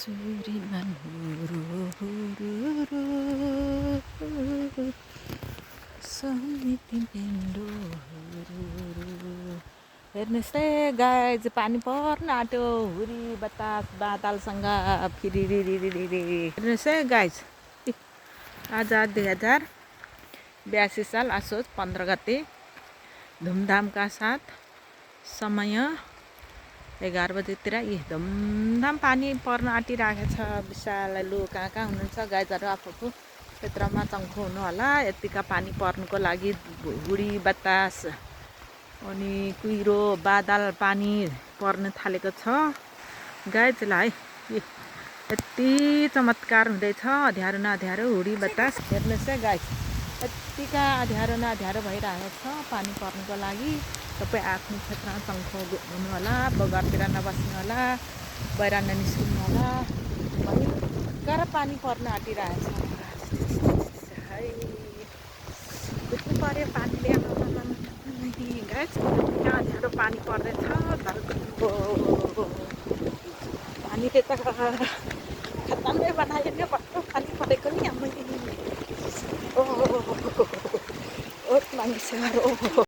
सुरीमान हेर्नुहोस् है गाइज, पानी पर्न आँट्यो। हुरी बतास बादलसँग फेरि हेर्नुहोस् है गाइज, आज 2082 साल असोज 15 गते धुमधामका साथ समय 11 बजेतिर धुमधाम पानी पर्न आँटिरहेको छ। विशाल लु कहाँ कहाँ हुनुहुन्छ गाइजहरू, आफू क्षेत्रमा चङ्खो हुनु होला। यतिका पानी पर्नुको लागि हुडी बतास अनि कुहिरो बादल पानी पर्न थालेको छ गाइजलाई। यति चमत्कार हुँदैछ, अँध्यारो न अँध्यारो हुडी बतास। हेर्नुहोस् है गाइज, यतिका अँध्यारो न अँध्यारो भइरहेको छ पानी पर्नुको लागि। तपाईँ आफ्नो क्षेत्रमा चङ्खो हुनु होला, बगरतिर नबस्नु होला, बाहिर ननिस्किनु होला। भयङ्कर पानी पर्न आँटिरहेको छ है। बुझ्नु पर्यो पानीले गाइज, कहाँ अँध्यारो पानी पर्दैछ। पानीले त खतमै बनायो नि, कस्तो पानी परेको नि। ओ मान्छेहरू